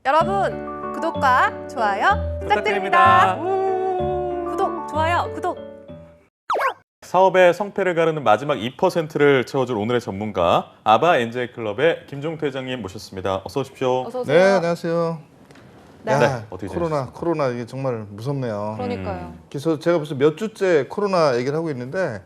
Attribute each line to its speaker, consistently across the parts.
Speaker 1: 여러분 구독과 좋아요 부탁드립니다. 구독, 좋아요, 구독.
Speaker 2: 사업의 성패를 가르는 마지막 2%를 채워줄 오늘의 전문가 아바 엔젤클럽의 김종태 회장님 모셨습니다. 어서 오십시오.
Speaker 1: 어서 오세요.
Speaker 3: 네, 안녕하세요.
Speaker 1: 네.
Speaker 3: 야,
Speaker 2: 네, 어떻게
Speaker 3: 코로나 이게 정말 무섭네요.
Speaker 1: 그러니까요.
Speaker 3: 그래서 제가 벌써 몇 주째 코로나 얘기를 하고 있는데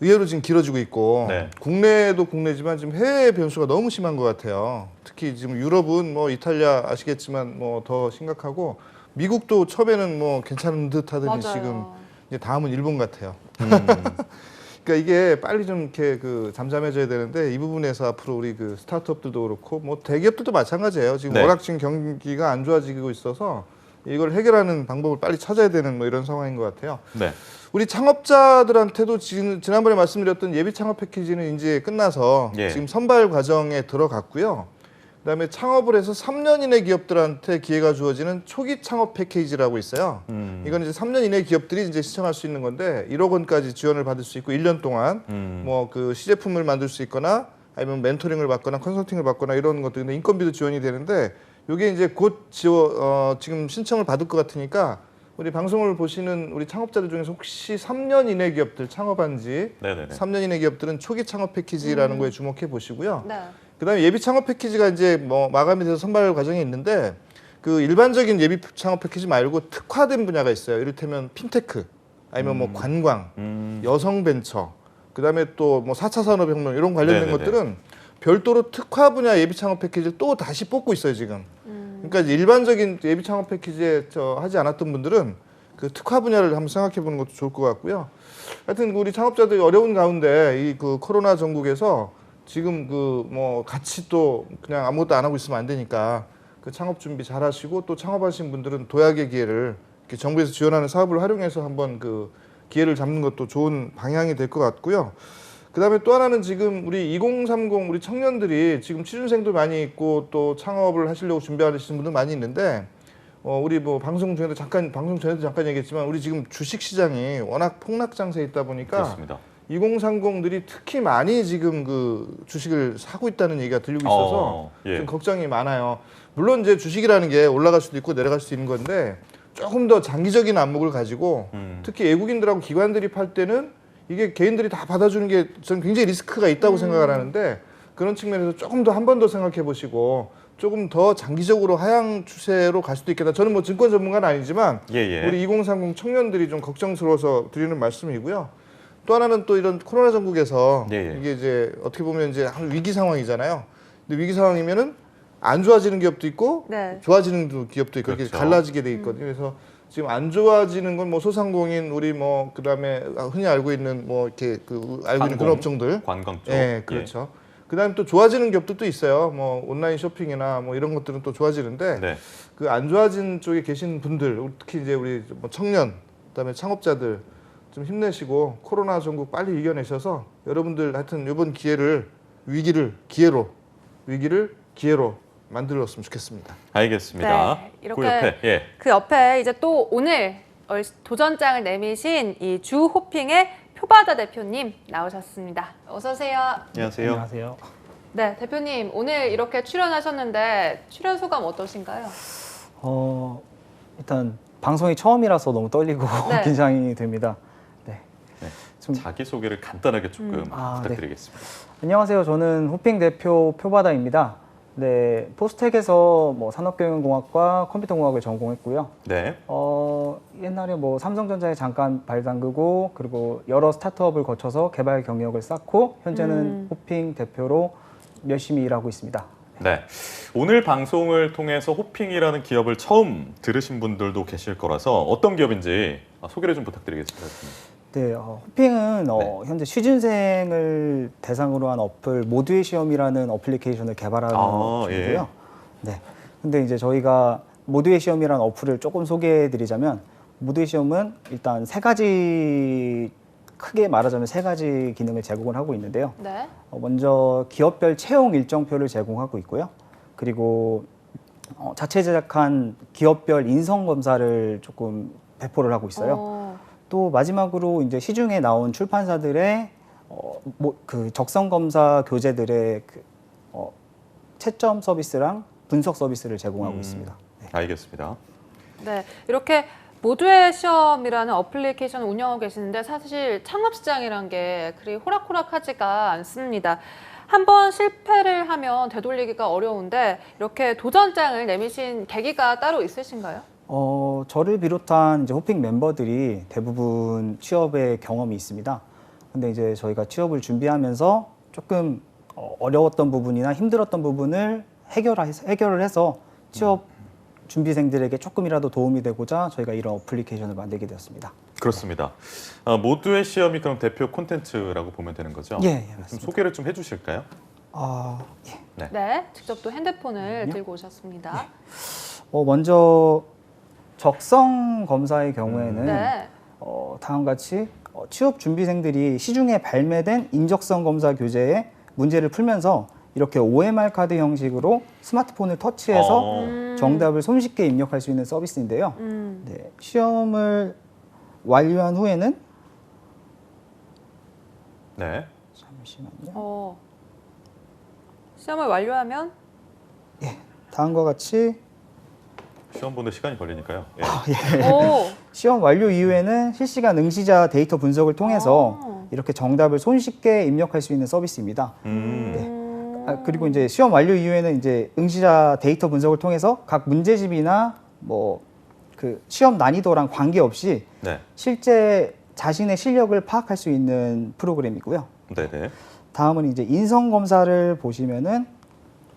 Speaker 3: 의외로 지금 길어지고 있고
Speaker 2: 네.
Speaker 3: 국내도 국내지만 지금 해외 변수가 너무 심한 것 같아요. 특히 지금 유럽은 뭐 이탈리아 아시겠지만 뭐 더 심각하고 미국도 처음에는 뭐 괜찮은 듯 하더니
Speaker 1: 맞아요.
Speaker 3: 지금 이제 다음은 일본 같아요. 그러니까 이게 빨리 좀 이렇게 그 잠잠해져야 되는데 이 부분에서 앞으로 우리 그 스타트업들도 그렇고 뭐 대기업들도 마찬가지예요. 지금
Speaker 2: 네.
Speaker 3: 워낙 지금 경기가 안 좋아지고 있어서 이걸 해결하는 방법을 빨리 찾아야 되는 뭐 이런 상황인 것 같아요.
Speaker 2: 네.
Speaker 3: 우리 창업자들한테도 지난번에 말씀드렸던 예비 창업 패키지는 이제 끝나서
Speaker 2: 예.
Speaker 3: 지금 선발 과정에 들어갔고요. 그다음에 창업을 해서 3년 이내 기업들한테 기회가 주어지는 초기 창업 패키지라고 있어요. 이건 이제 3년 이내 기업들이 이제 신청할 수 있는 건데 1억 원까지 지원을 받을 수 있고 1년 동안 뭐 그 시제품을 만들 수 있거나 아니면 멘토링을 받거나 컨설팅을 받거나 이런 것들 근데 인건비도 지원이 되는데 이게 이제 곧 지금 신청을 받을 것 같으니까 우리 방송을 보시는 우리 창업자들 중에서 혹시 3년 이내 기업들 창업한 지
Speaker 2: 네네네.
Speaker 3: 3년 이내 기업들은 초기 창업 패키지라는 거에 주목해 보시고요.
Speaker 1: 네.
Speaker 3: 그다음에 예비 창업 패키지가 이제 뭐 마감이 돼서 선발 과정이 있는데 그 일반적인 예비 창업 패키지 말고 특화된 분야가 있어요. 이를테면 핀테크 아니면 뭐 관광, 여성 벤처, 그다음에 또 뭐 4차 산업혁명 이런 관련된
Speaker 2: 네네네.
Speaker 3: 것들은 별도로 특화 분야 예비 창업 패키지를 또 다시 뽑고 있어요 지금. 그러니까 일반적인 예비 창업 패키지에 하지 않았던 분들은 그 특화 분야를 한번 생각해 보는 것도 좋을 것 같고요. 하여튼 우리 창업자들이 어려운 가운데 이 그 코로나 전국에서 지금 그 뭐 같이 또 그냥 아무것도 안 하고 있으면 안 되니까 그 창업 준비 잘 하시고 또 창업하신 분들은 도약의 기회를 이렇게 정부에서 지원하는 사업을 활용해서 한번 그 기회를 잡는 것도 좋은 방향이 될 것 같고요. 그다음에 또 하나는 지금 우리 2030 우리 청년들이 지금 취준생도 많이 있고 또 창업을 하시려고 준비하시는 분들 많이 있는데 우리 뭐 방송 전에도 잠깐 얘기했지만 우리 지금 주식 시장이 워낙 폭락 장세에 있다 보니까
Speaker 2: 그렇습니다.
Speaker 3: 2030들이 특히 많이 지금 그 주식을 사고 있다는 얘기가 들리고 있어서
Speaker 2: 예.
Speaker 3: 좀 걱정이 많아요. 물론 이제 주식이라는 게 올라갈 수도 있고 내려갈 수도 있는 건데 조금 더 장기적인 안목을 가지고 특히 외국인들하고 기관들이 팔 때는 이게 개인들이 다 받아주는 게 저는 굉장히 리스크가 있다고 생각을 하는데 그런 측면에서 조금 더 한 번 더 생각해 보시고 조금 더 장기적으로 하향 추세로 갈 수도 있겠다. 저는 뭐 증권 전문가는 아니지만
Speaker 2: 예.
Speaker 3: 우리 2030 청년들이 좀 걱정스러워서 드리는 말씀이고요. 또 하나는 또 이런 코로나 전국에서
Speaker 2: 예.
Speaker 3: 이게 이제 어떻게 보면 이제 위기 상황이잖아요. 근데 위기 상황이면은 안 좋아지는 기업도 있고
Speaker 1: 네.
Speaker 3: 좋아지는 기업도 있고 이렇게
Speaker 2: 그렇죠.
Speaker 3: 갈라지게 돼 있거든요. 그래서 지금 안 좋아지는 건 뭐 소상공인 우리 뭐 그다음에 흔히 알고 있는 뭐 이렇게 그 알고 있는 그런 업종들.
Speaker 2: 관광 쪽.
Speaker 3: 예, 그렇죠. 그다음에 또 좋아지는 기업도 있어요. 뭐 온라인 쇼핑이나 뭐 이런 것들은 또 좋아지는데
Speaker 2: 네.
Speaker 3: 그 안 좋아진 쪽에 계신 분들, 특히 이제 우리 뭐 청년, 그다음에 창업자들 좀 힘내시고 코로나 전국 빨리 이겨내셔서 여러분들 하여튼 이번 위기를 기회로 만들었으면 좋겠습니다.
Speaker 2: 알겠습니다.
Speaker 1: 네, 이렇게
Speaker 2: 그 옆에 예.
Speaker 1: 그 옆에 이제 또 오늘 도전장을 내미신 이 주호핑의 표바다 대표님 나오셨습니다. 어서 오세요.
Speaker 2: 안녕하세요.
Speaker 4: 안녕하세요.
Speaker 1: 네, 대표님 오늘 이렇게 출연하셨는데 출연 소감 어떠신가요?
Speaker 4: 일단 방송이 처음이라서 너무 떨리고
Speaker 1: 네.
Speaker 4: 긴장이 됩니다. 네. 좀
Speaker 2: 자기 소개를 간단하게 조금 부탁드리겠습니다.
Speaker 4: 안녕하세요. 저는 호핑 대표 표바다입니다. 네, 포스텍에서 뭐 산업경영공학과 컴퓨터공학을 전공했고요.
Speaker 2: 네.
Speaker 4: 옛날에 뭐 삼성전자에 잠깐 발 담그고 그리고 여러 스타트업을 거쳐서 개발 경력을 쌓고 현재는 호핑 대표로 열심히 일하고 있습니다.
Speaker 2: 네. 오늘 방송을 통해서 호핑이라는 기업을 처음 들으신 분들도 계실 거라서 어떤 기업인지 소개를 좀 부탁드리겠습니다.
Speaker 4: 네, 호핑은 현재 취준생을 대상으로 한 어플 모두의 시험이라는 어플리케이션을 개발하는 중이고요. 네. 근데 이제 저희가 모두의 시험이라는 어플을 조금 소개해드리자면 모두의 시험은 일단 크게 말하자면 세 가지 기능을 제공을 하고 있는데요.
Speaker 1: 네.
Speaker 4: 먼저 기업별 채용 일정표를 제공하고 있고요. 그리고 자체 제작한 기업별 인성 검사를 조금 배포를 하고 있어요. 또 마지막으로 이제 시중에 나온 출판사들의 그 적성 검사 교재들의 채점 서비스랑 분석 서비스를 제공하고 있습니다. 네.
Speaker 2: 알겠습니다.
Speaker 1: 네, 이렇게 모두의 시험이라는 어플리케이션을 운영하고 계시는데 사실 창업시장이란 게 그리 호락호락하지가 않습니다. 한번 실패를 하면 되돌리기가 어려운데 이렇게 도전장을 내미신 계기가 따로 있으신가요?
Speaker 4: 저를 비롯한 이제 호핑 멤버들이 대부분 취업의 경험이 있습니다. 근데 이제 저희가 취업을 준비하면서 조금 어려웠던 부분이나 힘들었던 부분을 해결을 해서 취업 준비생들에게 조금이라도 도움이 되고자 저희가 이런 어플리케이션을 만들게 되었습니다.
Speaker 2: 그렇습니다. 모두의 시험이 그럼 대표 콘텐츠라고 보면 되는 거죠?
Speaker 4: 예,
Speaker 2: 좀
Speaker 4: 맞습니다.
Speaker 2: 소개를 좀 해주실까요?
Speaker 4: 예.
Speaker 1: 네, 직접 또 핸드폰을 들고 오셨습니다.
Speaker 4: 먼저 적성 검사의 경우에는
Speaker 1: 네.
Speaker 4: 다음과 같이 취업 준비생들이 시중에 발매된 인적성 검사 교재에 문제를 풀면서 이렇게 OMR 카드 형식으로 스마트폰을 터치해서 정답을 손쉽게 입력할 수 있는 서비스인데요. 네, 시험을 완료한 후에는
Speaker 2: 네.
Speaker 4: 잠시만요.
Speaker 1: 시험을 완료하면
Speaker 4: 다음과 같이
Speaker 2: 시험 보는 시간이 걸리니까요. 예.
Speaker 1: 오,
Speaker 4: 시험 완료 이후에는 실시간 응시자 데이터 분석을 통해서
Speaker 1: 아.
Speaker 4: 이렇게 정답을 손쉽게 입력할 수 있는 서비스입니다. 그리고 이제 시험 완료 이후에는 이제 응시자 데이터 분석을 통해서 각 문제집이나 뭐 그 시험 난이도랑 관계없이
Speaker 2: 네.
Speaker 4: 실제 자신의 실력을 파악할 수 있는 프로그램이고요.
Speaker 2: 네네.
Speaker 4: 다음은 이제 인성 검사를 보시면은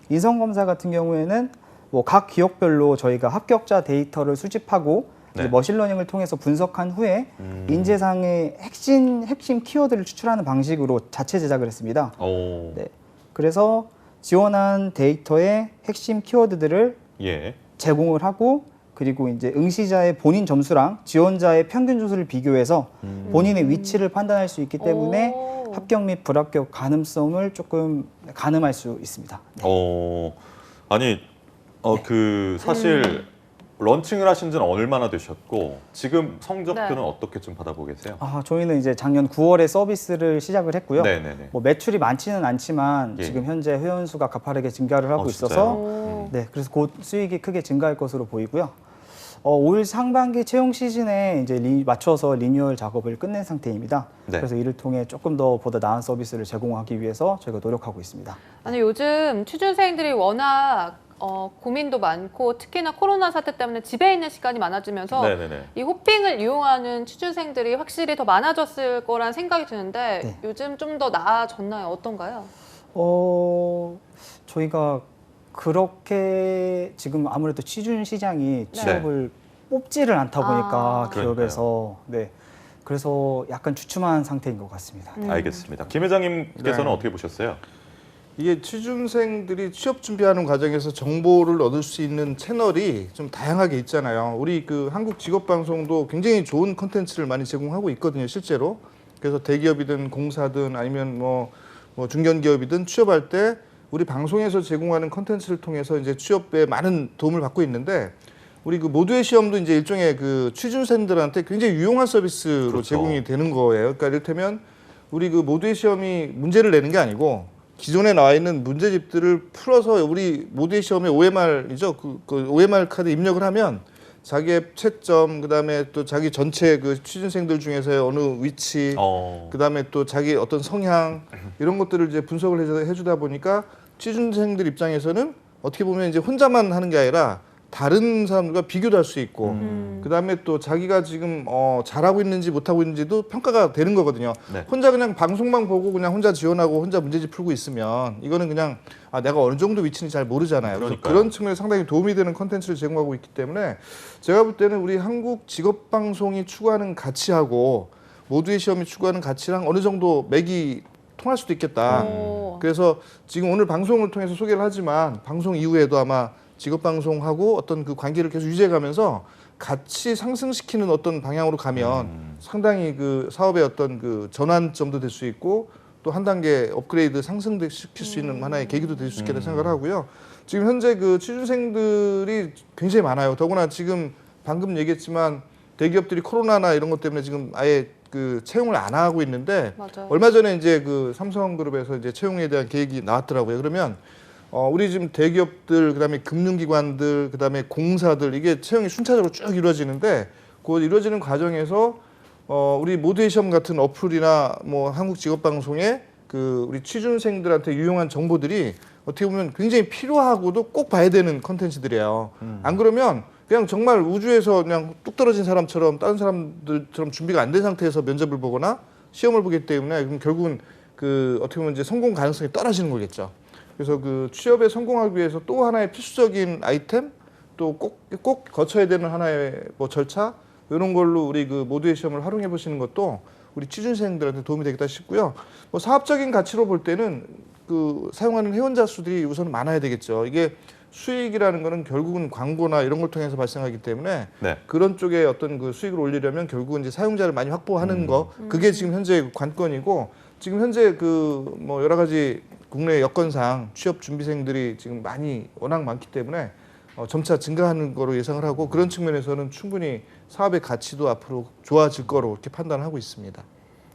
Speaker 4: 인성 검사 같은 경우에는 뭐 각 기업별로 저희가 합격자 데이터를 수집하고
Speaker 2: 네.
Speaker 4: 이제 머신러닝을 통해서 분석한 후에 인재상의 핵심 키워드를 추출하는 방식으로 자체 제작을 했습니다.
Speaker 2: 오.
Speaker 4: 네. 그래서 지원한 데이터의 핵심 키워드들을
Speaker 2: 예.
Speaker 4: 제공을 하고 그리고 이제 응시자의 본인 점수랑 지원자의 평균 점수를 비교해서 본인의 위치를 판단할 수 있기 때문에
Speaker 1: 오.
Speaker 4: 합격 및 불합격 가능성을 조금 가늠할 수 있습니다. 네.
Speaker 2: 아니, 그 사실 런칭을 하신 지는 얼마나 되셨고 지금 성적표는
Speaker 1: 네.
Speaker 2: 어떻게 좀 받아보고 계세요?
Speaker 4: 저희는 이제 작년 9월에 서비스를 시작을 했고요.
Speaker 2: 네네네.
Speaker 4: 뭐 매출이 많지는 않지만
Speaker 2: 예.
Speaker 4: 지금 현재 회원 수가 가파르게 증가를 하고
Speaker 2: 진짜요?
Speaker 4: 있어서
Speaker 1: 오.
Speaker 4: 네, 그래서 곧 수익이 크게 증가할 것으로 보이고요. 올 상반기 채용 시즌에 이제 맞춰서 리뉴얼 작업을 끝낸 상태입니다.
Speaker 2: 네.
Speaker 4: 그래서 이를 통해 조금 더 보다 나은 서비스를 제공하기 위해서 저희가 노력하고 있습니다.
Speaker 1: 아니 요즘 취준생들이 워낙 고민도 많고 특히나 코로나 사태 때문에 집에 있는 시간이 많아지면서
Speaker 2: 네네네.
Speaker 1: 이 호핑을 이용하는 취준생들이 확실히 더 많아졌을 거란 생각이 드는데
Speaker 4: 네.
Speaker 1: 요즘 좀 더 나아졌나요? 어떤가요?
Speaker 4: 저희가 그렇게 지금 아무래도 취준 시장이 취업을 뽑지를 않다 보니까
Speaker 1: 아.
Speaker 4: 기업에서 네. 그래서 약간 주춤한 상태인 것 같습니다.
Speaker 2: 알겠습니다. 김 회장님께서는
Speaker 3: 네.
Speaker 2: 어떻게 보셨어요?
Speaker 3: 이게 취준생들이 취업 준비하는 과정에서 정보를 얻을 수 있는 채널이 좀 다양하게 있잖아요. 우리 그 한국 직업방송도 굉장히 좋은 콘텐츠를 많이 제공하고 있거든요, 실제로. 그래서 대기업이든 공사든 아니면 뭐 중견기업이든 취업할 때 우리 방송에서 제공하는 콘텐츠를 통해서 이제 취업에 많은 도움을 받고 있는데 우리 그 모두의 시험도 이제 일종의 그 취준생들한테 굉장히 유용한 서비스로
Speaker 2: 그렇죠.
Speaker 3: 제공이 되는 거예요. 그러니까 이를테면 우리 그 모두의 시험이 문제를 내는 게 아니고 기존에 나와 있는 문제집들을 풀어서 우리 모두의 시험에 OMR이죠. 그 OMR 카드 입력을 하면 자기의 채점, 그다음에 또 자기 전체 그 취준생들 중에서의 어느 위치, 그다음에 또 자기 어떤 성향 이런 것들을 이제 분석을 해주다 보니까 취준생들 입장에서는 어떻게 보면 이제 혼자만 하는 게 아니라 다른 사람들과 비교도 할 수 있고 그다음에 또 자기가 지금 잘하고 있는지 못하고 있는지도 평가가 되는 거거든요.
Speaker 2: 네.
Speaker 3: 혼자 그냥 방송만 보고 그냥 혼자 지원하고 혼자 문제집 풀고 있으면 이거는 그냥 내가 어느 정도 위치인지 잘 모르잖아요. 그래서
Speaker 2: 그러니까요.
Speaker 3: 그런 측면에 상당히 도움이 되는 콘텐츠를 제공하고 있기 때문에 제가 볼 때는 우리 한국 직업방송이 추구하는 가치하고 모두의 시험이 추구하는 가치랑 어느 정도 맥이 통할 수도 있겠다. 그래서 지금 오늘 방송을 통해서 소개를 하지만 방송 이후에도 아마 직업방송하고 어떤 그 관계를 계속 유지해가면서 같이 상승시키는 어떤 방향으로 가면 상당히 그 사업의 어떤 그 전환점도 될 수 있고 또 한 단계 업그레이드 상승시킬 수 있는 하나의 계기도 될 수 있겠다 생각을 하고요. 지금 현재 그 취준생들이 굉장히 많아요. 더구나 지금 방금 얘기했지만 대기업들이 코로나나 이런 것 때문에 지금 아예 그 채용을 안 하고 있는데
Speaker 1: 맞아요.
Speaker 3: 얼마 전에 이제 그 삼성그룹에서 이제 채용에 대한 계획이 나왔더라고요. 그러면 우리 지금 대기업들, 그다음에 금융기관들, 그다음에 공사들 이게 채용이 순차적으로 쭉 이루어지는데 그 이루어지는 과정에서 우리 모두의 시험 같은 어플이나 뭐 한국직업방송에 그 우리 취준생들한테 유용한 정보들이 어떻게 보면 굉장히 필요하고도 꼭 봐야 되는 컨텐츠들이에요. 안 그러면 그냥 정말 우주에서 그냥 뚝 떨어진 사람처럼 다른 사람들처럼 준비가 안 된 상태에서 면접을 보거나 시험을 보기 때문에 그럼 결국은 그 어떻게 보면 이제 성공 가능성이 떨어지는 거겠죠. 그래서 그 취업에 성공하기 위해서 또 하나의 필수적인 아이템, 또 꼭 거쳐야 되는 하나의 뭐 절차 이런 걸로 우리 그 모두의 시험을 활용해 보시는 것도 우리 취준생들한테 도움이 되겠다 싶고요. 뭐 사업적인 가치로 볼 때는 그 사용하는 회원자 수들이 우선 많아야 되겠죠. 이게 수익이라는 거는 결국은 광고나 이런 걸 통해서 발생하기 때문에
Speaker 2: 네.
Speaker 3: 그런 쪽에 어떤 그 수익을 올리려면 결국은 이제 사용자를 많이 확보하는 거 그게 지금 현재 관건이고 지금 현재 그 뭐 여러 가지 국내 여건상 취업 준비생들이 지금 워낙 많기 때문에 점차 증가하는 거로 예상을 하고 그런 측면에서는 충분히 사업의 가치도 앞으로 좋아질 거로 이렇게 판단하고 있습니다.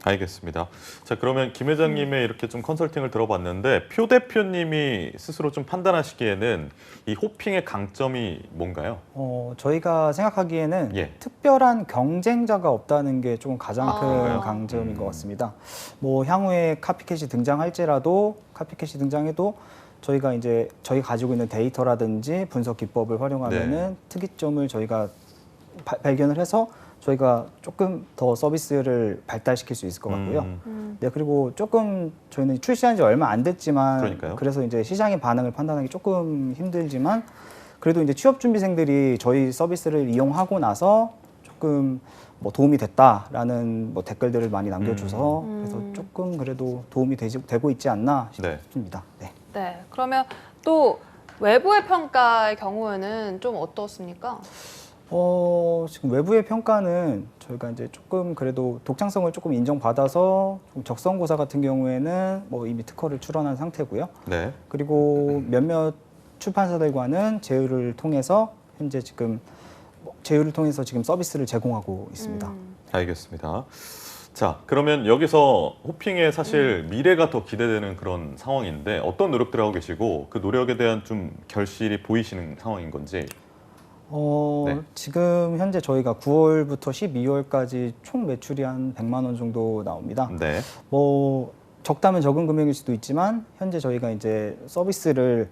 Speaker 2: 알겠습니다. 자, 그러면 김 회장님의 이렇게 좀 컨설팅을 들어봤는데 표 대표님이 스스로 좀 판단하시기에는 이 호핑의 강점이 뭔가요?
Speaker 4: 저희가 생각하기에는
Speaker 2: 예.
Speaker 4: 특별한 경쟁자가 없다는 게 조금 가장 큰
Speaker 1: 그래요?
Speaker 4: 강점인 것 같습니다. 뭐 향후에 카피캣이 등장할지라도 카피캣이 등장해도 저희가 이제 저희 가지고 있는 데이터라든지 분석 기법을 활용하면은 특이점을 저희가 발견을 해서 저희가 조금 더 서비스를 발달시킬 수 있을 것 같고요. 네, 그리고 조금 저희는 출시한 지 얼마 안 됐지만
Speaker 2: 그러니까요.
Speaker 4: 그래서 이제 시장의 반응을 판단하기 조금 힘들지만 그래도 이제 취업 준비생들이 저희 서비스를 이용하고 나서 조금 뭐 도움이 됐다라는 뭐 댓글들을 많이 남겨줘서 그래서 조금 그래도 도움이 되고 있지 않나 싶습니다. 네.
Speaker 1: 네. 그러면 또 외부의 평가의 경우에는 좀 어떻습니까?
Speaker 4: 지금 외부의 평가는 저희가 이제 조금 그래도 독창성을 조금 인정받아서 좀 적성고사 같은 경우에는 뭐 이미 특허를 출원한 상태고요.
Speaker 2: 네.
Speaker 4: 그리고 몇몇 출판사들과는 제휴를 통해서 현재 지금 제휴를 통해서 지금 서비스를 제공하고 있습니다.
Speaker 2: 알겠습니다. 자, 그러면 여기서 호핑의 사실 미래가 더 기대되는 그런 상황인데 어떤 노력들을 하고 계시고 그 노력에 대한 좀 결실이 보이시는 상황인 건지. 네.
Speaker 4: 지금 현재 저희가 9월부터 12월까지 총 매출이 한 100만 원 정도 나옵니다.
Speaker 2: 네.
Speaker 4: 뭐 적다면 적은 금액일 수도 있지만 현재 저희가 이제 서비스를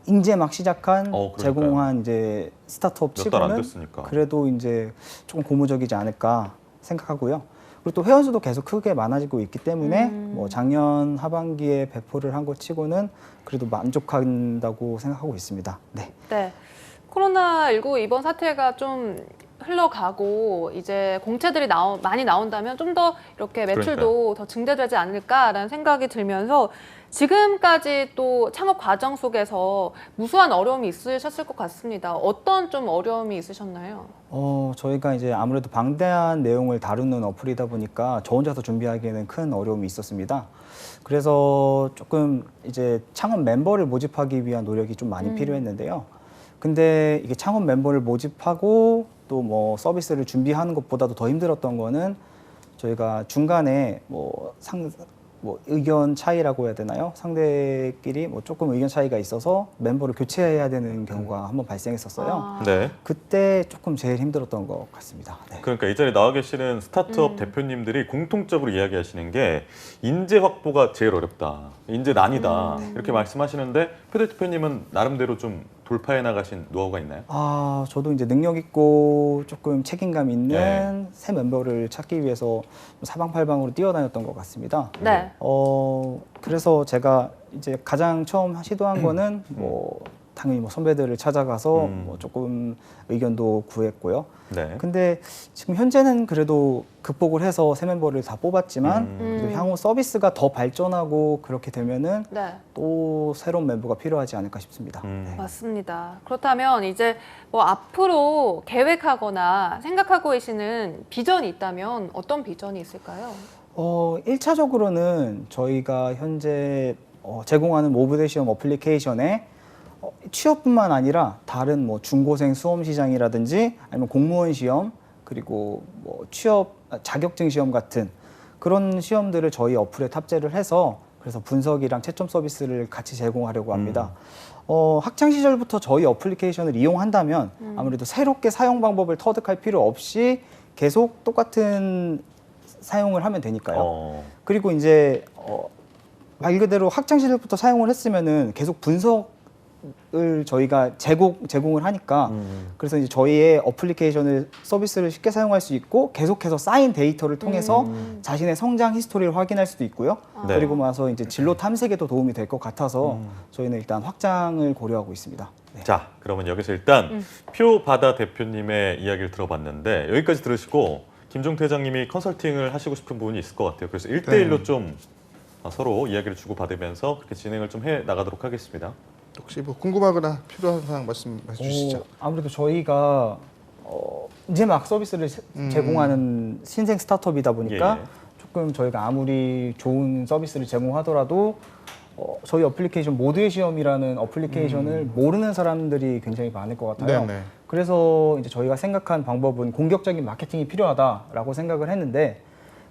Speaker 4: 이제 막 시작한
Speaker 2: 그러니까요.
Speaker 4: 제공한 이제 스타트업
Speaker 2: 몇 달 안
Speaker 4: 치고는
Speaker 2: 됐으니까.
Speaker 4: 그래도 이제 조금 고무적이지 않을까 생각하고요. 그리고 또 회원 수도 계속 크게 많아지고 있기 때문에 뭐 작년 하반기에 배포를 한 것 치고는 그래도 만족한다고 생각하고 있습니다. 네.
Speaker 1: 네. 코로나19 이번 사태가 좀 흘러가고 이제 공채들이 많이 나온다면 좀 더 이렇게 매출도 더 증대되지 않을까라는 생각이 들면서 지금까지 또 창업 과정 속에서 무수한 어려움이 있으셨을 것 같습니다. 어떤 좀 어려움이 있으셨나요?
Speaker 4: 저희가 이제 아무래도 방대한 내용을 다루는 어플이다 보니까 저 혼자서 준비하기에는 큰 어려움이 있었습니다. 그래서 조금 이제 창업 멤버를 모집하기 위한 노력이 좀 많이 필요했는데요. 근데 이게 창업 멤버를 모집하고 또 뭐 서비스를 준비하는 것보다도 더 힘들었던 거는 저희가 중간에 뭐 의견 차이라고 해야 되나요? 상대끼리 뭐 조금 의견 차이가 있어서 멤버를 교체해야 되는 경우가 한번 발생했었어요.
Speaker 2: 네.
Speaker 4: 그때 조금 제일 힘들었던 것 같습니다. 네.
Speaker 2: 그러니까 이 자리에 나와 계시는 스타트업 대표님들이 공통적으로 이야기하시는 게 인재 확보가 제일 어렵다. 인재 난이다. 이렇게 말씀하시는데 표 대표님은 나름대로 좀 돌파해 나가신 노하우가 있나요?
Speaker 4: 저도 이제 능력 있고 조금 책임감 있는
Speaker 2: 네.
Speaker 4: 새 멤버를 찾기 위해서 사방팔방으로 뛰어다녔던 것 같습니다.
Speaker 1: 네.
Speaker 4: 그래서 제가 이제 가장 처음 시도한 거는 뭐 당연히 뭐 선배들을 찾아가서 뭐 조금 의견도 구했고요.
Speaker 2: 네.
Speaker 4: 근데 지금 현재는 그래도 극복을 해서 새 멤버를 다 뽑았지만 그래도 향후 서비스가 더 발전하고 그렇게 되면은
Speaker 1: 네.
Speaker 4: 또 새로운 멤버가 필요하지 않을까 싶습니다. 네.
Speaker 1: 맞습니다. 그렇다면 이제 뭐 앞으로 계획하거나 생각하고 계시는 비전이 있다면 어떤 비전이 있을까요?
Speaker 4: 1차적으로는 저희가 현재 제공하는 모브대 시험 어플리케이션에 취업뿐만 아니라 다른 뭐 중고생 수험 시장이라든지 아니면 공무원 시험 그리고 뭐 취업 자격증 시험 같은 그런 시험들을 저희 어플에 탑재를 해서 그래서 분석이랑 채점 서비스를 같이 제공하려고 합니다. 학창 시절부터 저희 어플리케이션을 이용한다면 아무래도 새롭게 사용 방법을 터득할 필요 없이 계속 똑같은 사용을 하면 되니까요. 그리고 이제 말 그대로 학창 시절부터 사용을 했으면은 계속 분석을 저희가 제공을 하니까 그래서 이제 저희의 어플리케이션을 서비스를 쉽게 사용할 수 있고 계속해서 쌓인 데이터를 통해서 자신의 성장 히스토리를 확인할 수도 있고요.
Speaker 2: 네.
Speaker 4: 그리고 나서 이제 진로 탐색에도 도움이 될 것 같아서 저희는 일단 확장을 고려하고 있습니다. 네.
Speaker 2: 자, 그러면 여기서 일단 표바다 대표님의 이야기를 들어봤는데 여기까지 들으시고 김종태 회장님이 컨설팅을 하시고 싶은 부분이 있을 것 같아요. 그래서 1대1로 좀 서로 이야기를 주고받으면서 그렇게 진행을 좀 해 나가도록 하겠습니다.
Speaker 3: 혹시 뭐 궁금하거나 필요한 사항 말씀해 주시죠.
Speaker 4: 아무래도 저희가 이제 막 서비스를 제공하는 신생 스타트업이다 보니까
Speaker 2: 예.
Speaker 4: 조금 저희가 아무리 좋은 서비스를 제공하더라도 저희 어플리케이션 모두의 시험이라는 어플리케이션을 모르는 사람들이 굉장히 많을 것 같아요.
Speaker 3: 네네.
Speaker 4: 그래서 이제 저희가 생각한 방법은 공격적인 마케팅이 필요하다라고 생각을 했는데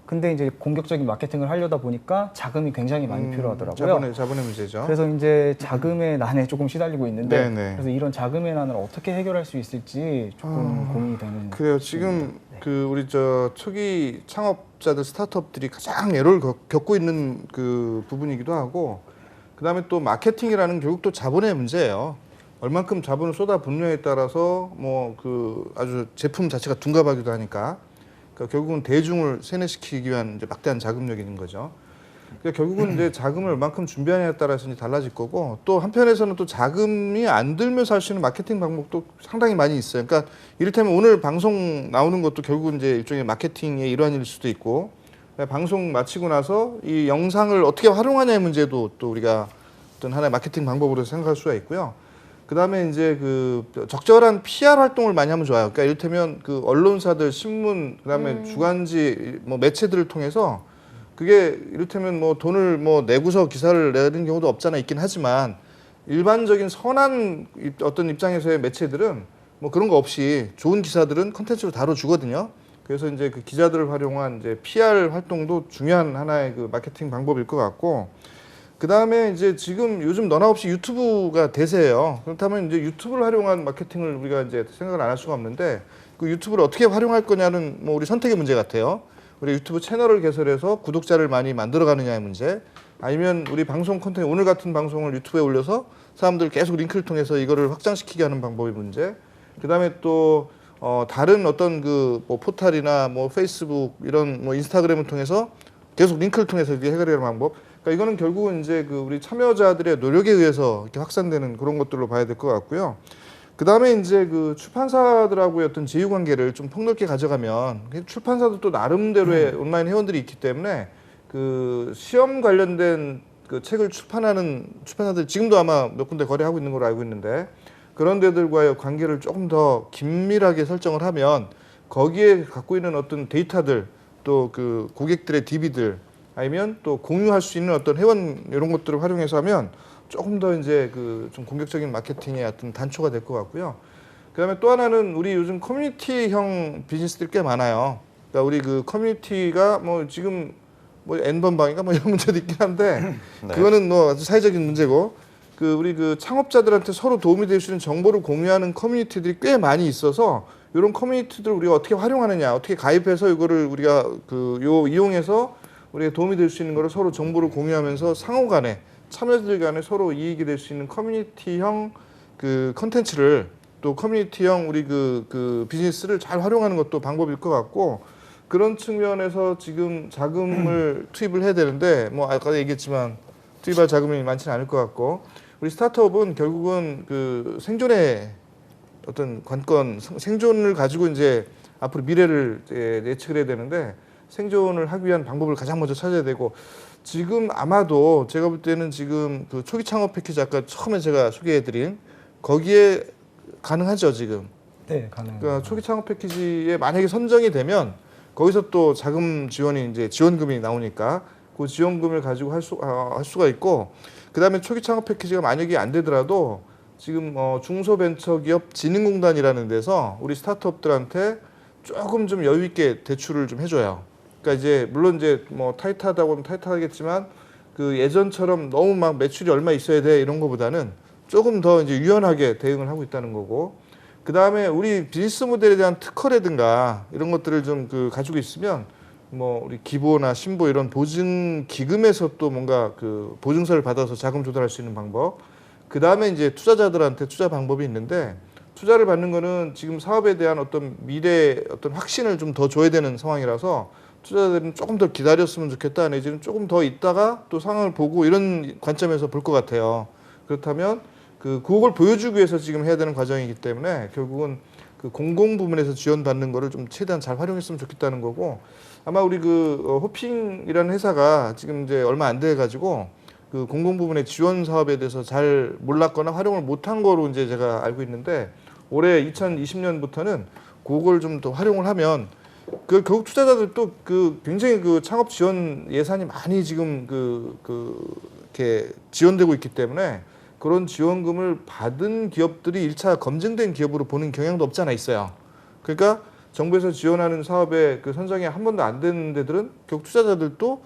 Speaker 4: 근데 이제 공격적인 마케팅을 하려다 보니까 자금이 굉장히 많이 필요하더라고요.
Speaker 3: 자본의 문제죠.
Speaker 4: 그래서 이제 자금의 난에 조금 시달리고 있는데
Speaker 3: 네네.
Speaker 4: 그래서 이런 자금의 난을 어떻게 해결할 수 있을지 조금 고민이 되는.
Speaker 3: 그래요. 지금 그 우리 저 초기 창업자들 스타트업들이 가장 애로를 겪고 있는 그 부분이기도 하고 그다음에 또 마케팅이라는 결국 또 자본의 문제예요. 얼만큼 자본을 쏟아붓느냐에 따라서 뭐 그 아주 제품 자체가 둔갑하기도 하니까 그러니까 결국은 대중을 세뇌시키기 위한 이제 막대한 자금력이 있는 거죠. 그러니까 결국은 이제 자금을 얼만큼 준비하냐에 따라서 이제 달라질 거고 또 한편에서는 또 자금이 안 들면서 할 수 있는 마케팅 방법도 상당히 많이 있어요. 그러니까 이를테면 오늘 방송 나오는 것도 결국은 이제 일종의 마케팅의 일환일 수도 있고 방송 마치고 나서 이 영상을 어떻게 활용하냐의 문제도 또 우리가 어떤 하나의 마케팅 방법으로 생각할 수가 있고요. 그다음에 이제 그 적절한 PR 활동을 많이 하면 좋아요. 그러니까 이를테면 그 언론사들, 신문, 그다음에 주간지 뭐 매체들을 통해서 그게 이를테면 뭐 돈을 뭐 내고서 기사를 내는 경우도 없잖아 있긴 하지만 일반적인 선한 어떤 입장에서의 매체들은 뭐 그런 거 없이 좋은 기사들은 컨텐츠로 다뤄주거든요. 그래서 이제 그 기자들을 활용한 이제 PR 활동도 중요한 하나의 그 마케팅 방법일 것 같고. 그 다음에 이제 지금 요즘 너나 없이 유튜브가 대세예요. 그렇다면 이제 유튜브를 활용한 마케팅을 우리가 이제 생각을 안 할 수가 없는데 그 유튜브를 어떻게 활용할 거냐는 뭐 우리 선택의 문제 같아요. 우리 유튜브 채널을 개설해서 구독자를 많이 만들어가느냐의 문제, 아니면 우리 방송 콘텐츠 오늘 같은 방송을 유튜브에 올려서 사람들 계속 링크를 통해서 이거를 확장시키게 하는 방법의 문제. 그 다음에 또 다른 어떤 그 뭐 포탈이나 뭐 페이스북 이런 뭐 인스타그램을 통해서 계속 링크를 통해서 이렇게 해결하는 방법. 그러니까 이거는 결국은 이제 그 우리 참여자들의 노력에 의해서 이렇게 확산되는 그런 것들로 봐야 될 것 같고요. 그 다음에 이제 그 출판사들하고의 어떤 제휴 관계를 좀 폭넓게 가져가면 출판사도 또 나름대로의 온라인 회원들이 있기 때문에 그 시험 관련된 그 책을 출판하는 출판사들 지금도 아마 몇 군데 거래하고 있는 걸로 알고 있는데 그런 데들과의 관계를 조금 더 긴밀하게 설정을 하면 거기에 갖고 있는 어떤 데이터들 또 그 고객들의 DB들 아니면 또 공유할 수 있는 어떤 회원 이런 것들을 활용해서 하면 조금 더 이제 그 좀 공격적인 마케팅의 어떤 단초가 될 것 같고요. 그다음에 또 하나는 우리 요즘 커뮤니티형 비즈니스들이 꽤 많아요. 그러니까 우리 그 커뮤니티가 뭐 지금 뭐 N번방인가 뭐 이런 문제도 있긴 한데
Speaker 2: 네.
Speaker 3: 그거는 뭐 아주 사회적인 문제고 그 우리 그 창업자들한테 서로 도움이 될 수 있는 정보를 공유하는 커뮤니티들이 꽤 많이 있어서 이런 커뮤니티들을 우리가 어떻게 활용하느냐, 어떻게 가입해서 이거를 우리가 그 이용해서 우리가 도움이 될 수 있는 거를 서로 정보를 공유하면서 상호간에 참여자들 간에 서로 이익이 될 수 있는 커뮤니티형 그 컨텐츠를 또 커뮤니티형 우리 그 비즈니스를 잘 활용하는 것도 방법일 것 같고 그런 측면에서 지금 자금을 투입을 해야 되는데 뭐 아까 얘기했지만 투입할 자금이 많지는 않을 것 같고 우리 스타트업은 결국은 그 생존의 어떤 관건 생존을 가지고 이제 앞으로 미래를 예측을 해야 되는데 생존을 하기 위한 방법을 가장 먼저 찾아야 되고 지금 아마도 제가 볼 때는 지금 그 초기 창업 패키지 아까 처음에 제가 소개해드린 거기에 가능하죠 지금.
Speaker 4: 네, 가능합니다.
Speaker 3: 그러니까 초기 창업 패키지에 만약에 선정이 되면 거기서 또 자금 지원이 이제 지원금이 나오니까 그 지원금을 가지고 할 수가 있고 그다음에 초기 창업 패키지가 만약에 안 되더라도 지금 중소벤처기업진흥공단이라는 데서 우리 스타트업들한테 조금 좀 여유 있게 대출을 좀 해줘요. 그러니까 이제 물론 이제 뭐 타이트하다고는 타이트하겠지만 그 예전처럼 너무 막 매출이 얼마 있어야 돼 이런 거보다는 조금 더 이제 유연하게 대응을 하고 있다는 거고, 그 다음에 우리 비즈니스 모델에 대한 특허라든가 이런 것들을 좀 그 가지고 있으면 뭐 우리 기보나 신보 이런 보증 기금에서 또 뭔가 그 보증서를 받아서 자금 조달할 수 있는 방법, 그 다음에 이제 투자자들한테 투자 방법이 있는데, 투자를 받는 거는 지금 사업에 대한 어떤 미래 어떤 확신을 좀 더 줘야 되는 상황이라서 투자자들은 조금 더 기다렸으면 좋겠다, 내지는 조금 더 있다가 또 상황을 보고 이런 관점에서 볼 것 같아요. 그렇다면 그 그걸 보여주기 위해서 지금 해야 되는 과정이기 때문에 결국은 그 공공 부문에서 지원받는 거를 좀 최대한 잘 활용했으면 좋겠다는 거고, 아마 우리 그 호핑이라는 회사가 지금 이제 얼마 안 돼 가지고 그 공공 부문의 지원 사업에 대해서 잘 몰랐거나 활용을 못한 거로 이제 제가 알고 있는데, 올해 2020년부터는 그걸 좀 더 활용을 하면 그 결국 투자자들도 그 굉장히 그 창업 지원 예산이 많이 지금 이렇게 지원되고 있기 때문에 그런 지원금을 받은 기업들이 1차 검증된 기업으로 보는 경향도 없지 않아 있어요. 그러니까 정부에서 지원하는 사업에 그 선정이 한 번도 안 되는 데들은 결국 투자자들도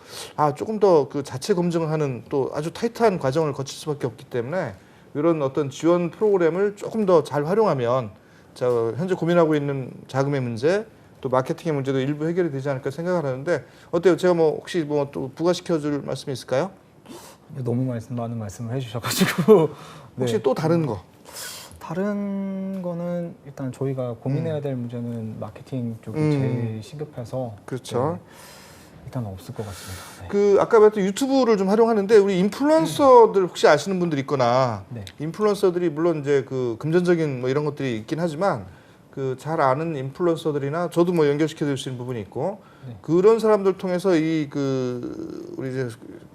Speaker 3: 조금 더 그 자체 검증을 하는 또 아주 타이트한 과정을 거칠 수밖에 없기 때문에 이런 어떤 지원 프로그램을 조금 더 잘 활용하면 현재 고민하고 있는 자금의 문제, 또 마케팅의 문제도 일부 해결이 되지 않을까 생각을 하는데, 어때요? 제가 뭐 혹시 뭐 또 부과시켜줄 말씀이 있을까요?
Speaker 4: 너무 많은 말씀을 해주셔가지고
Speaker 3: 혹시
Speaker 4: 네.
Speaker 3: 또 다른 거?
Speaker 4: 다른 거는 일단 저희가 고민해야 될 문제는 마케팅 쪽이 제일 시급해서
Speaker 3: 그렇죠.
Speaker 4: 네, 일단 없을 것 같습니다. 네.
Speaker 3: 그 아까 말했던 유튜브를 좀 활용하는데, 우리 인플루언서들 혹시 아시는 분들 있거나,
Speaker 4: 네.
Speaker 3: 인플루언서들이 물론 이제 그 금전적인 뭐 이런 것들이 있긴 하지만 그 잘 아는 인플루언서들이나 저도 뭐 연결시켜 드릴 수 있는 부분이 있고,
Speaker 4: 네.
Speaker 3: 그런 사람들 통해서 이 그 우리 이제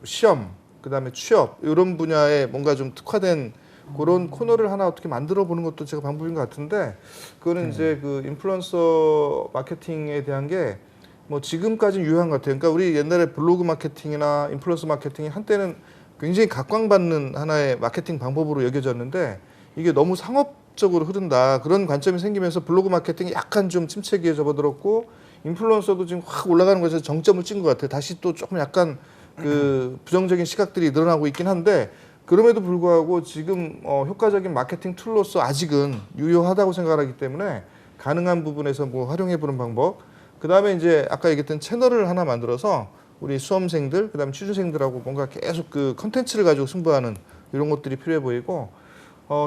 Speaker 3: 시험, 그다음에 취업 이런 분야에 뭔가 좀 특화된 그런 코너를 하나 어떻게 만들어 보는 것도 제가 방법인 것 같은데, 그거는 이제 그 인플루언서 마케팅에 대한 게 뭐 지금까지 유효한 것 같아요. 그러니까 우리 옛날에 블로그 마케팅이나 인플루언서 마케팅이 한때는 굉장히 각광받는 하나의 마케팅 방법으로 여겨졌는데, 이게 너무 상업적으로 흐른다 그런 관점이 생기면서 블로그 마케팅이 약간 좀 침체기에 접어들었고, 인플루언서도 지금 확 올라가는 것에서 정점을 찍은 것 같아요. 다시 또 조금 약간 그 부정적인 시각들이 늘어나고 있긴 한데, 그럼에도 불구하고 지금 효과적인 마케팅 툴로서 아직은 유효하다고 생각하기 때문에 가능한 부분에서 뭐 활용해보는 방법, 그 다음에 이제 아까 얘기했던 채널을 하나 만들어서 우리 수험생들, 그 다음에 취준생들하고 뭔가 계속 그 컨텐츠를 가지고 승부하는 이런 것들이 필요해 보이고,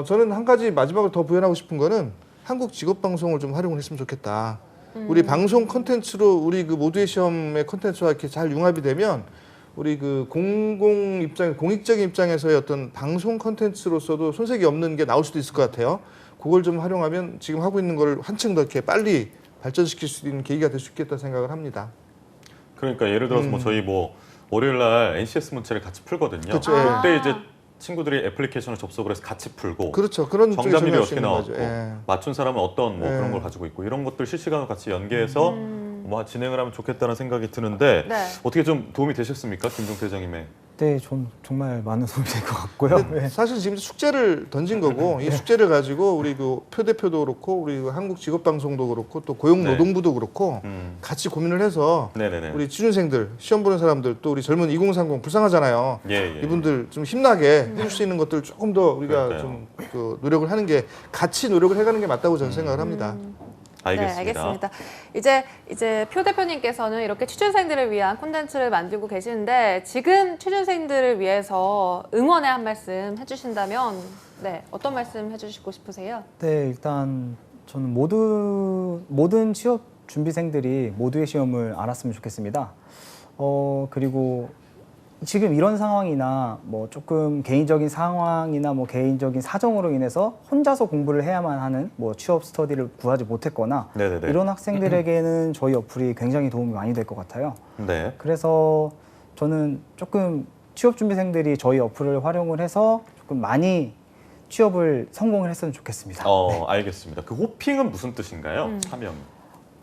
Speaker 3: 저는 한 가지 마지막으로 더 부연하고 싶은 거는 한국 직업방송을 좀 활용을 했으면 좋겠다. 우리 방송 컨텐츠로 우리 그 모두의 시험의 컨텐츠와 이렇게 잘 융합이 되면 우리 그 공익적인 입장에서의 어떤 방송 컨텐츠로서도 손색이 없는 게 나올 수도 있을 것 같아요. 그걸 좀 활용하면 지금 하고 있는 걸 한층 더 이렇게 빨리 발전시킬 수 있는 계기가 될 수 있겠다 생각을 합니다.
Speaker 2: 그러니까 예를 들어서 뭐 저희 뭐 월요일 날 NCS 문체를 같이 풀거든요.
Speaker 3: 그렇죠.
Speaker 2: 그때 이제 친구들이 애플리케이션을 접속을 해서 같이 풀고,
Speaker 3: 그렇죠. 그런 쪽에
Speaker 2: 정답률이
Speaker 3: 적용할 수
Speaker 2: 어떻게
Speaker 3: 있는
Speaker 2: 나왔고,
Speaker 3: 거죠. 예.
Speaker 2: 맞춘 사람은 어떤 뭐
Speaker 3: 예.
Speaker 2: 그런 걸 가지고 있고, 이런 것들 실시간으로 같이 연계해서 뭐 진행을 하면 좋겠다는 생각이 드는데,
Speaker 1: 네.
Speaker 2: 어떻게 좀 도움이 되셨습니까, 김종태 회장님의?
Speaker 4: 네, 좀 정말 많은 도움이 될 것 같고요. 네.
Speaker 3: 사실 지금 숙제를 던진 거고, 이 숙제를 가지고 우리 그 표대표도 그렇고 우리 그 한국 직업방송도 그렇고 또 고용노동부도 그렇고 같이 고민을 해서
Speaker 2: 네네네.
Speaker 3: 우리 취준생들, 시험 보는 사람들, 또 우리 젊은 2030 불쌍하잖아요.
Speaker 2: 예.
Speaker 3: 이분들 좀 힘나게 해줄 수 있는 것들 조금 더 우리가
Speaker 2: 그러니까요.
Speaker 3: 좀 그 노력을 하는 게, 같이 노력을 해가는 게 맞다고 저는 생각을 합니다.
Speaker 2: 알겠습니다.
Speaker 1: 네, 알겠습니다. 이제 표 대표님께서는 이렇게 취준생들을 위한 콘텐츠를 만들고 계시는데, 지금 취준생들을 위해서 응원의 한 말씀 해주신다면, 네, 어떤 말씀 해주시고 싶으세요?
Speaker 4: 네, 일단 저는 모든 취업 준비생들이 모두의 시험을 알았으면 좋겠습니다. 그리고 지금 이런 상황이나 뭐 조금 개인적인 상황이나 뭐 개인적인 사정으로 인해서 혼자서 공부를 해야만 하는 뭐 취업 스터디를 구하지 못했거나
Speaker 2: 네네네.
Speaker 4: 이런 학생들에게는 저희 어플이 굉장히 도움이 많이 될 것 같아요.
Speaker 2: 네.
Speaker 4: 그래서 저는 조금 취업 준비생들이 저희 어플을 활용을 해서 조금 많이 취업을 성공을 했으면 좋겠습니다.
Speaker 2: 알겠습니다. 그 호핑은 무슨 뜻인가요? 하명.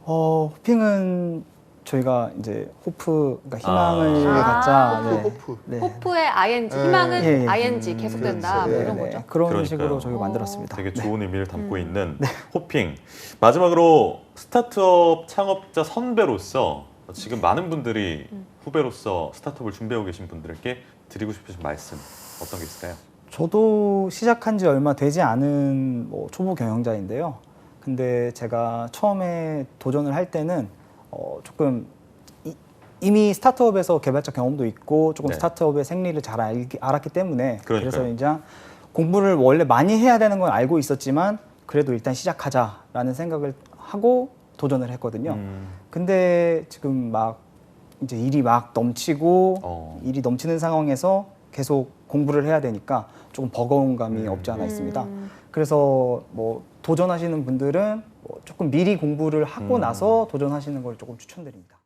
Speaker 4: 호핑은 저희가 이제 호프, 그러니까 희망을 갖자.
Speaker 3: 호프.
Speaker 4: 네.
Speaker 1: 호프의 ing, 희망은
Speaker 4: 예, 예.
Speaker 1: ing 계속된다, 뭐 이런
Speaker 4: 네,
Speaker 1: 거죠.
Speaker 4: 그런
Speaker 2: 그러니까요.
Speaker 4: 식으로 저희가 만들었습니다.
Speaker 2: 되게 좋은 의미를 담고 있는 호핑. 마지막으로 스타트업 창업자 선배로서 지금 많은 분들이 후배로서 스타트업을 준비하고 계신 분들께 드리고 싶으신 말씀 어떤 게 있을까요?
Speaker 4: 저도 시작한 지 얼마 되지 않은 뭐 초보 경영자인데요. 근데 제가 처음에 도전을 할 때는 조금 이미 스타트업에서 개발자 경험도 있고 조금
Speaker 2: 네.
Speaker 4: 스타트업의 생리를 잘 알았기 때문에
Speaker 2: 그러니까요.
Speaker 4: 그래서 이제 공부를 원래 많이 해야 되는 건 알고 있었지만 그래도 일단 시작하자라는 생각을 하고 도전을 했거든요. 근데 지금 막 이제 일이 막 넘치고 일이 넘치는 상황에서 계속 공부를 해야 되니까 조금 버거운 감이 없지 않아 있습니다. 그래서 뭐 도전하시는 분들은 뭐 조금 미리 공부를 하고 나서 도전하시는 걸 조금 추천드립니다.